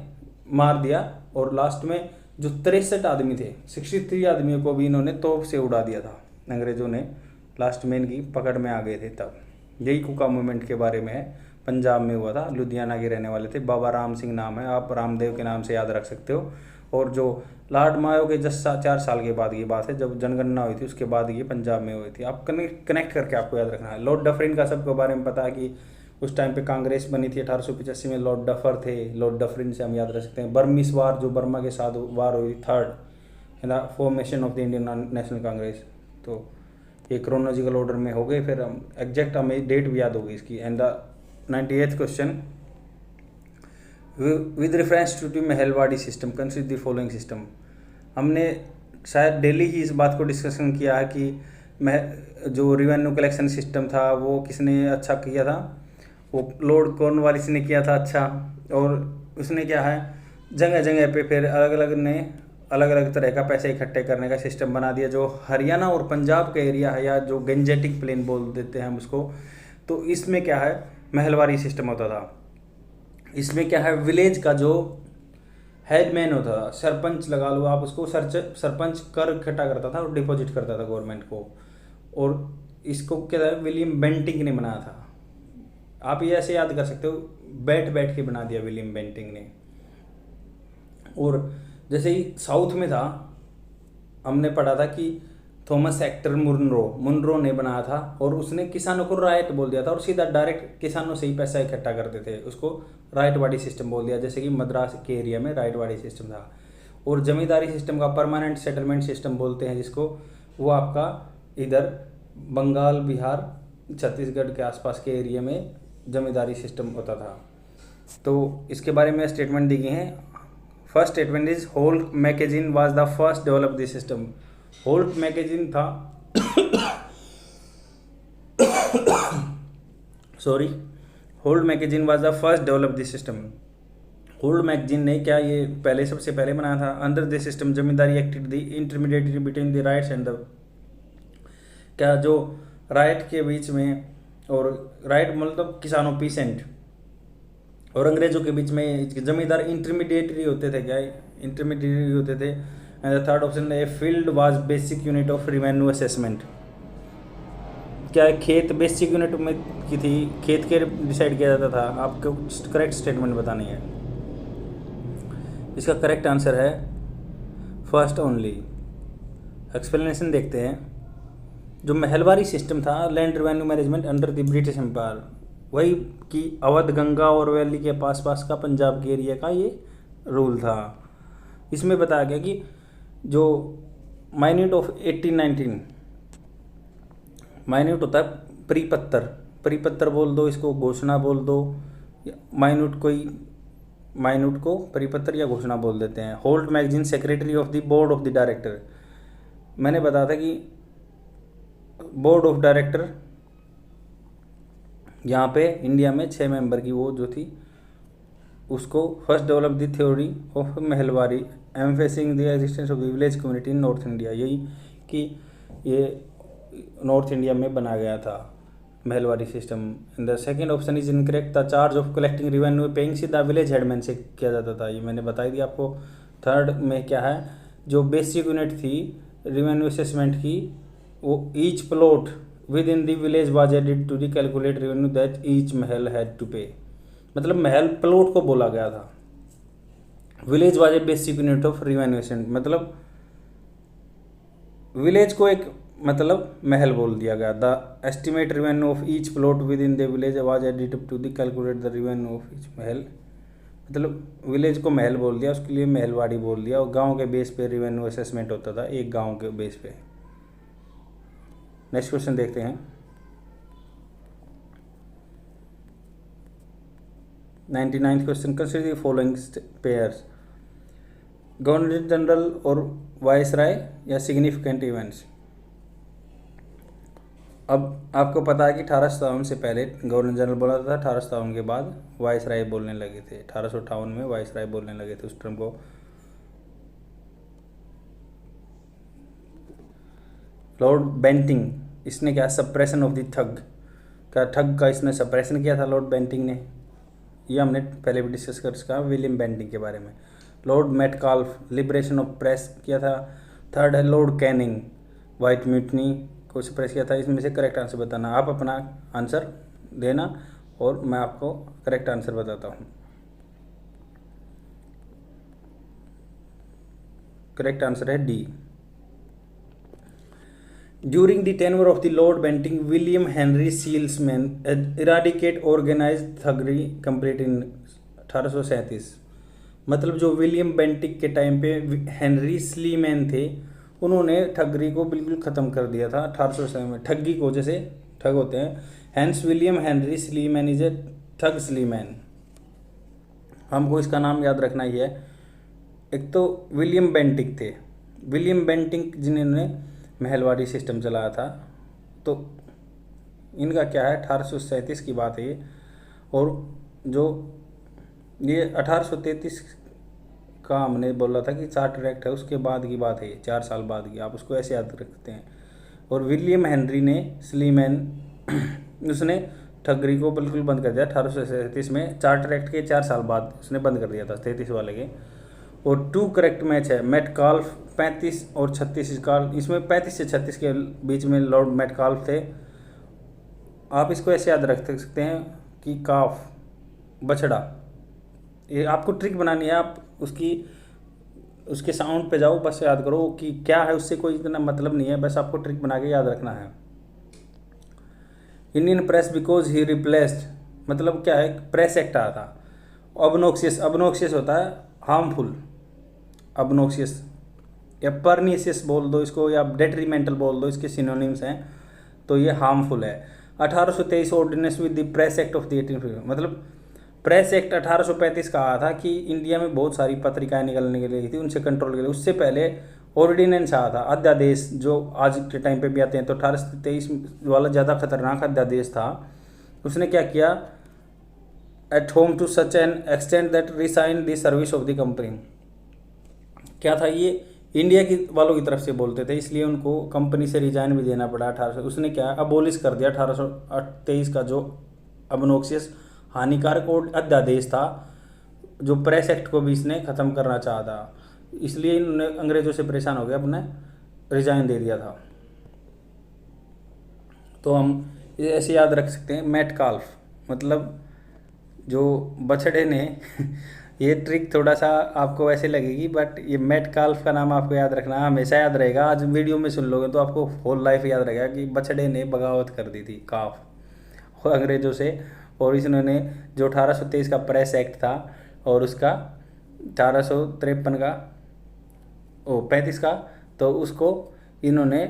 Speaker 1: मार दिया। और लास्ट में जो 63 आदमी थे, 63 आदमियों को भी इन्होंने तोप से उड़ा दिया था अंग्रेजों ने। लास्ट में इनकी पकड़ में आ गए थे तब। यही कूका मूवमेंट के बारे में है, पंजाब में हुआ था, लुधियाना के रहने वाले थे। बाबा राम सिंह नाम है, आप रामदेव के नाम से याद रख सकते हो। और जो लॉर्ड मायो के 4 साल के बाद की बात है, जब जनगणना हुई थी, उसके बाद ये पंजाब में हुई थी। आप कनेक्ट करके आपको याद रखना है। लॉर्ड डफरिन का सबके बारे में पता है कि उस टाइम पे कांग्रेस बनी थी 1885 में, लॉर्ड डफर थे। लॉर्ड डफरिन से हम याद रख सकते हैं। बर्मिस वार, जो बर्मा के साथ वार हुई, third in the formation of the Indian national Congress. तो ये क्रोनोलॉजिकल ऑर्डर में हो गए, फिर हम एग्जैक्ट हमें डेट भी याद होगी इसकी। And the 98th question, with reference to Mahalwari system consider the following system. हमने शायद डेली ही इस बात को डिस्कशन किया है कि जो रिवेन्यू कलेक्शन सिस्टम था वो किसने अच्छा किया था, वो लॉर्ड कॉर्नवालिस ने किया था अच्छा। और उसने क्या है, जगह जगह पे फिर अलग अलग तरह का पैसे इकट्ठे करने का सिस्टम बना दिया। जो हरियाणा और पंजाब का एरिया है, या जो गंजेटिक प्लेन बोल देते हैं हम उसको, तो इसमें क्या है, महलवारी सिस्टम होता था। इसमें क्या है, विलेज का जो हेडमैन होता था, सरपंच लगा लो आप उसको, सरपंच कर इकट्ठा करता था और डिपॉजिट करता था गवर्नमेंट को। और इसको क्या था, विलियम बेंटिंग ने बनाया था। आप ये ऐसे याद कर सकते हो, बैठ के बना दिया विलियम बेंटिंग ने। और जैसे ही साउथ में था, हमने पढ़ा था कि थॉमस हेक्टर मुनरो ने बनाया था, और उसने किसानों को राइट बोल दिया था, और सीधा डायरेक्ट किसानों से ही पैसा इकट्ठा करते थे। उसको राइटवाड़ी सिस्टम बोल दिया, जैसे कि मद्रास के एरिया में राइटवाड़ी सिस्टम था। और जमींदारी सिस्टम का परमानेंट सेटलमेंट सिस्टम बोलते हैं जिसको, वो आपका इधर बंगाल, बिहार, छत्तीसगढ़ के आसपास के एरिया में जमींदारी सिस्टम होता था। तो इसके बारे में स्टेटमेंट दी गई हैं। First statement is Holt Mackenzie was the first develop this system. Holt Mackenzie था sorry Holt Mackenzie was the first develop this system. Holt Mackenzie ने क्या ये सबसे पहले बनाया था। Under this system zamindari acted the intermediary between the ryots and the, क्या जो राइट के बीच में, और राइट मतलब किसानों पीसेंट, और अंग्रेजों के बीच में जमींदार इंटरमीडिएटरी होते थे। क्या इंटरमीडिएटरी होते थे। And the third option, a field was basic unit of revenue assessment. क्या खेत बेसिक यूनिट में की थी, खेत के डिसाइड किया जाता था। आपको करेक्ट स्टेटमेंट बतानी है। इसका करेक्ट आंसर है फर्स्ट ओनली। एक्सप्लेनेशन देखते हैं। जो महलवारी सिस्टम था, land revenue management under the British Empire, वही कि अवध, गंगा और वैली के पास का पंजाब के एरिया का ये रूल था। इसमें बताया गया कि जो माइन्यूट ऑफ 1819, माइन्यूट होता है परिपत्र बोल दो इसको, घोषणा बोल दो, माइन्यूट कोई माइन्यूट को परिपत्र या घोषणा बोल देते हैं। Holt Mackenzie secretary of the board of the director, मैंने बताया था कि बोर्ड ऑफ डायरेक्टर यहाँ पे इंडिया में 6 मेंबर की वो जो थी, उसको first develop the theory of mahalwari emphasising the existence of the village community in North India, यही कि ये नॉर्थ इंडिया में बना गया था mahalwari system. In the second option is incorrect, the charge of collecting revenue paying सीधा विलेज हेडमैन से किया जाता था, ये मैंने बताई दिया आपको। थर्ड में क्या है, जो बेसिक यूनिट थी रेवेन्यू असेसमेंट की, वो each plot within the village was added to the calculate revenue that each mahal had to pay, मतलब महल प्लॉट को बोला गया था। Village was a basic unit of revenue assessment, मतलब विलेज को एक मतलब महल बोल दिया गया। The estimate revenue of each plot within the village was added to the calculate the revenue of each महल, मतलब विलेज को महल बोल दिया, उसके लिए महलवाड़ी बोल दिया, और गांव के बेस पे रेवेन्यू असेसमेंट होता था, एक गांव के बेस पे। नेक्स्ट क्वेश्चन देखते हैं। 99th question, consider the following pairs, governor general और वायसराय या सिग्निफिकेंट इवेंट्स। अब आपको पता है कि 1857 से पहले गवर्नर जनरल बोला था, 1857 के बाद वायसराय बोलने लगे थे, 1858 में वायसराय बोलने लगे थे उस टर्म को। लॉर्ड बेंटिंग, इसने क्या सप्रेशन ऑफ द ठग, क्या ठग का इसने सप्रेशन किया था लॉर्ड बेंटिंग ने, ये हमने पहले भी डिस्कस कर चुका विलियम बेंटिंग के बारे में। Lord Metcalfe, liberation of press किया था। थर्ड है लॉर्ड कैनिंग, वाइट म्यूटनी को सप्रेस किया था। इसमें से करेक्ट आंसर बताना, आप अपना आंसर देना और मैं आपको करेक्ट आंसर बताता हूँ। करेक्ट आंसर है D. During the tenure of the Lord Bentinck, William Henry Sleeman eradicate organised thuggery complete in 1837, मतलब जो विलियम बेंटिक के टाइम पे हेनरी स्लीमैन थे, उन्होंने ठगरी को बिल्कुल ख़त्म कर दिया था 1807 में। ठगी को, जैसे ठग होते हैं, hence William Henry Sleeman is a thug Sleeman, हमको इसका नाम याद रखना ही है। एक तो विलियम बेंटिक थे, विलियम बेंटिक जिन्होंने महलवाड़ी सिस्टम चलाया था, तो इनका क्या है 1837 की बात है ये, और जो ये 1833 का हमने बोला था कि चार्टर एक्ट है, उसके बाद की बात है, 4 साल बाद की, आप उसको ऐसे याद रखते हैं। और विलियम हेनरी ने स्लीमैन उसने ठगरी को बिल्कुल बंद कर दिया 1837 में, चार्टर एक्ट के 4 साल बाद उसने बंद कर दिया था 33 वाले के। और 2 करेक्ट मैच है, मेटकाल्फ 35 और 36, इसमें 35 से 36 के बीच में लॉर्ड मेटकाल्फ थे। आप इसको ऐसे याद रख सकते हैं कि काफ बछड़ा, ये आपको ट्रिक बनानी है, आप उसके साउंड पे जाओ, बस याद करो कि क्या है, उससे कोई इतना मतलब नहीं है, बस आपको ट्रिक बना के याद रखना है। Indian press because he replaced, मतलब क्या है, प्रेस एक्ट आया था। ऑब्नोक्सियस, ऑब्नोक्सियस होता है हार्मफुल, ऑब्नोक्सियस या परनीसियस बोल दो इसको, या डेट्रीमेंटल बोल दो, इसके सिनोनिम्स हैं, तो ये हार्मफुल है। 1823 ordinance with the press act of the 1850, मतलब प्रेस एक्ट 1835 का आया था कि इंडिया में बहुत सारी पत्रिकाएं निकलने के लिए थी, उनसे कंट्रोल के लिए। उससे पहले ऑर्डिनेंस आया था, अध्यादेश, जो आज के टाइम पे भी आते हैं, तो 1823 वाला ज़्यादा खतरनाक अध्यादेश था। उसने क्या किया, at home to such an extent that resign the service of the company, क्या था ये, इंडिया की वालों की तरफ से बोलते थे, इसलिए उनको कंपनी से रिजाइन भी देना पड़ा 1800। उसने क्या अबोलिश कर दिया 1823 का जो अबनोक्सियस हानिकारक और अध्यादेश था, जो प्रेस एक्ट को भी इसने ख़त्म करना चाहा था, इसलिए इन्होंने अंग्रेजों से परेशान हो गया, अपने रिजाइन दे दिया था। तो हम ऐसे याद रख सकते हैं मेटकाल्फ, मतलब जो बछड़े ने ये ट्रिक थोड़ा सा आपको ऐसे लगेगी, बट ये मेटकाल्फ का नाम आपको याद रखना, हमेशा याद रहेगा। आज वीडियो में सुन लोगे तो आपको होल लाइफ याद रहेगा कि बछड़े ने बगावत कर दी थी काफ अंग्रेजों से, और इन्होंने जो 1823 का प्रेस एक्ट था और उसका 1853 का 35 का, तो उसको इन्होंने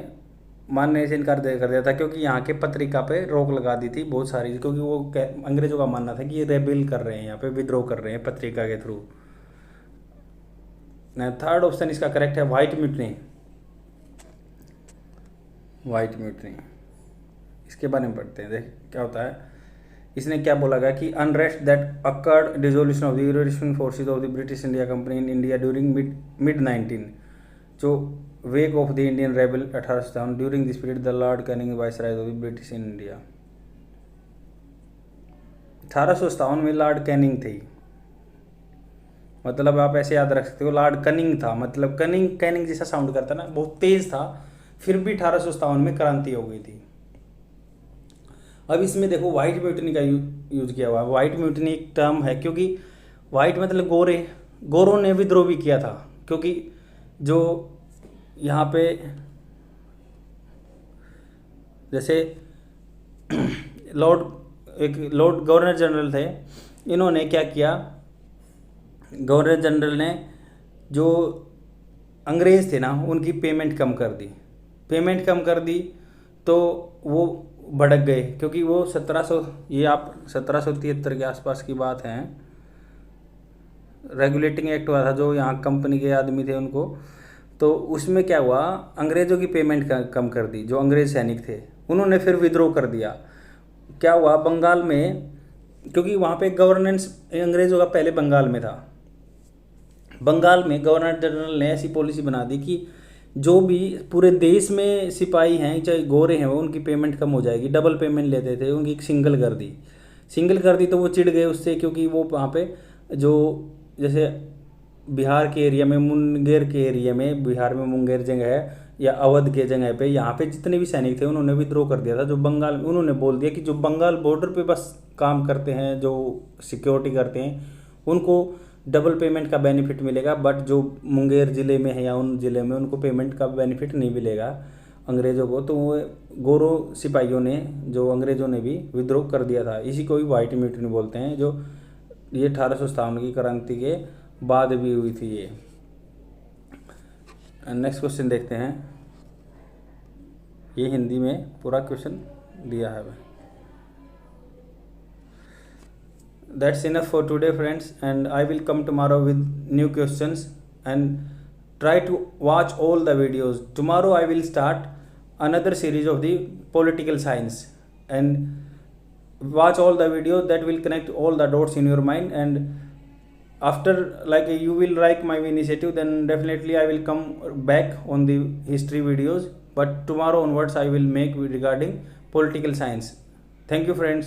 Speaker 1: मानने से इनकार कर दिया था, क्योंकि यहाँ के पत्रिका पे रोक लगा दी थी बहुत सारी, क्योंकि वो अंग्रेजों का मानना था कि ये रेबेल कर रहे हैं, यहाँ पे विद्रोह कर रहे हैं पत्रिका के थ्रू। थर्ड ऑप्शन इसका करेक्ट है, व्हाइट म्यूटनी। व्हाइट म्यूटनी, इसके बारे में पढ़ते हैं, देख क्या होता है। इसने क्या बोला गया कि unrest that occurred dissolution of the European forces of the British India company in India during mid 19 जो wake of the Indian rebel 1857 during this period the Lord Canning viceroy of the British in India. 1857 में Lord Canning थे, मतलब आप ऐसे याद रख सकते हो, लॉर्ड कनिंग था, मतलब कैनिंग जैसा साउंड करता ना, बहुत तेज था, फिर भी 1857 में क्रांति हो गई थी। अब इसमें देखो व्हाइट म्यूटनी का यूज किया हुआ है। व्हाइट म्यूटनी एक टर्म है, क्योंकि व्हाइट मतलब गोरों ने विद्रोह भी किया था, क्योंकि जो यहाँ पे जैसे लॉर्ड गवर्नर जनरल थे, इन्होंने क्या किया, गवर्नर जनरल ने जो अंग्रेज़ थे ना उनकी पेमेंट कम कर दी तो वो भड़क गए, क्योंकि वो 1773 के आसपास की बात है, रेगुलेटिंग एक्ट हुआ था जो यहाँ कंपनी के आदमी थे उनको, तो उसमें क्या हुआ, अंग्रेज़ों की पेमेंट कम कर दी, जो अंग्रेज़ सैनिक थे उन्होंने फिर विद्रोह कर दिया। क्या हुआ बंगाल में, क्योंकि वहाँ पे गवर्नेंस अंग्रेज़ों का पहले बंगाल में था, बंगाल में गवर्नर जनरल ने ऐसी पॉलिसी बना दी कि जो भी पूरे देश में सिपाही हैं चाहे गोरे हैं वो उनकी पेमेंट कम हो जाएगी, डबल पेमेंट लेते थे, उनकी सिंगल कर दी तो वो चिढ़ गए उससे, क्योंकि वो वहाँ पे जो जैसे बिहार के एरिया में मुंगेर के एरिया में, बिहार में मुंगेर जगह है या अवध के जगह पे, यहाँ पे जितने भी सैनिक थे उन्होंने विद्रोह कर दिया था। जो बंगाल में उन्होंने बोल दिया कि जो बंगाल बॉर्डर पे बस काम करते हैं, जो सिक्योरिटी करते हैं, उनको डबल पेमेंट का बेनिफिट मिलेगा, बट जो मुंगेर ज़िले में है या उन ज़िले में उनको पेमेंट का बेनिफिट नहीं मिलेगा अंग्रेज़ों को। तो वो गोरों सिपाहियों ने, जो अंग्रेज़ों ने भी विद्रोह कर दिया था, इसी को भी व्हाइट म्यूटनी बोलते हैं, जो ये 1857 की क्रांति के बाद भी हुई थी ये। नेक्स्ट क्वेश्चन देखते हैं, ये हिंदी में पूरा क्वेश्चन दिया है। That's enough for today friends, and I will come tomorrow with new questions, and try to watch all the videos. Tomorrow I will start another series of the political science, and watch all the videos that will connect all the dots in your mind, and after like you will like my initiative, then definitely I will come back on the history videos, but tomorrow onwards I will make regarding political science. Thank you friends.